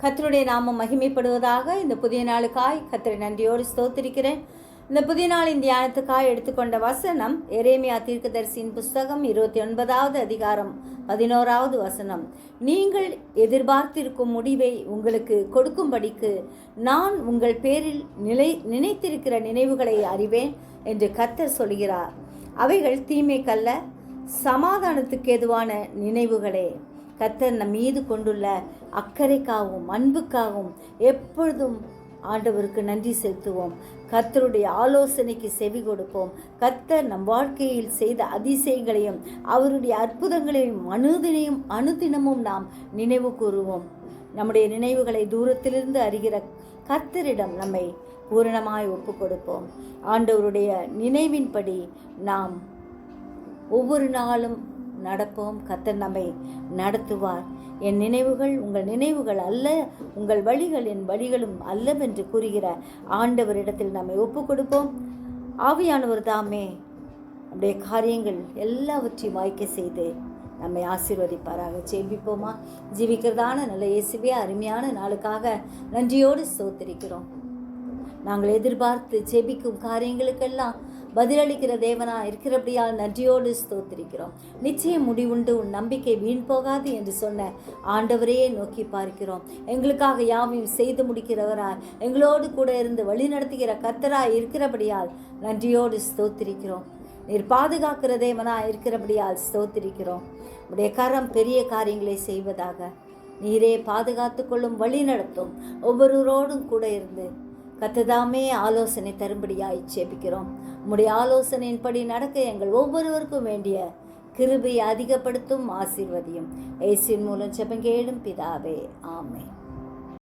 கர்த்தருடைய நாமம் மகிமைப்படுவதாக. இந்த புதிய நாளுக்காய் கர்த்தரை நன்றியோடு ஸ்தோத்திரிக்கிறேன். இந்த புதிய நாளின் தியானத்துக்காய் எடுத்துக்கொண்ட வசனம் எரேமியா தீர்க்கதரிசியின் புஸ்தகம் 29வது அதிகாரம் 11வது வசனம். நீங்கள் எதிர்பார்த்திருக்கும் முடிவை உங்களுக்கு கொடுக்கும்படிக்கு நான் உங்கள் பேரில் நினைத்திருக்கிற நினைவுகளை அறிவேன் என்று கர்த்தர் சொல்கிறார். அவைகள் தீமைக்கல்ல, சமாதானத்துக்கு ஏதுவான நினைவுகளே. கர்த்தர் நம் மீது கொண்டுள்ள அக்கறைக்காகவும் அன்புக்காகவும் எப்பொழுதும் ஆண்டவருக்கு நன்றி செலுத்துவோம். கர்த்தருடைய ஆலோசனைக்கு செவி கொடுப்போம். கர்த்தர் நம் வாழ்க்கையில் செய்த அதிசயங்களையும் அவருடைய அற்புதங்களையும் அனுதினமும் நாம் நினைவு கூறுவோம். நம்முடைய நினைவுகளை தூரத்திலிருந்து அறிகிற கர்த்தரிடம் நம்மை பூரணமாய் ஒப்பு கொடுப்போம். ஆண்டவருடைய நினைவின்படி நாம் ஒவ்வொரு நாளும் நடப்போம். கர்த்தர் நம்மை நடத்துவார். என் நினைவுகள் உங்கள் நினைவுகள் அல்ல, உங்கள் வழிகள் என் வழிகளும் அல்லவென்று கூறுகிற ஆண்டவரிடத்தில் நம்மை ஒப்பு கொடுப்போம். ஆவியானவர் தாமே நம்முடைய காரியங்கள் எல்லாவற்றையும் வாய்க்க செய்து நம்மை ஆசீர்வதிப்பாராக. ஜெபிப்போமா? ஜீவிக்கிறதான நல்ல இயேசுவே, அருமையான நாளுக்காக நன்றியோடு ஸ்தோத்திரிக்கிறோம். நாங்கள் எதிர்பார்த்து ஜெபிக்கும் காரியங்களுக்கெல்லாம் பதிலளிக்கிற தேவனா இருக்கிறபடியால் நன்றியோடு ஸ்தோத்திரிக்கிறோம். நிச்சயம் முடிவுண்டு, உன் நம்பிக்கை வீண் போகாது என்று சொன்ன ஆண்டவரையே நோக்கி பார்க்கிறோம். எங்களுக்காக யாவையும் செய்து முடிக்கிறவராய், எங்களோடு கூட இருந்து வழி நடத்துகிற கர்த்தராய் இருக்கிறபடியால் நன்றியோடு ஸ்தோத்திரிக்கிறோம். நீர் பாதுகாக்கிற தேவனா இருக்கிறபடியால் ஸ்தோத்திரிக்கிறோம். உடைய கரம் பெரிய காரியங்களை செய்வதாக. நீரே பாதுகாத்து கொள்ளும், வழி நடத்தும். ஒவ்வொருவரோடும் கூட இருந்து கர்த்ததாமே ஆலோசனை தரும்படியாய் ஜெபிக்கிறோம். உம்முடைய ஆலோசனையின்படி நடக்க எங்கள் ஒவ்வொருவருக்கும் வேண்டிய கிருபையை அதிகப்படுத்தும், ஆசீர்வதியும். இயேசுவின் மூலம் ஜெபம் கேளும் பிதாவே, ஆமென்.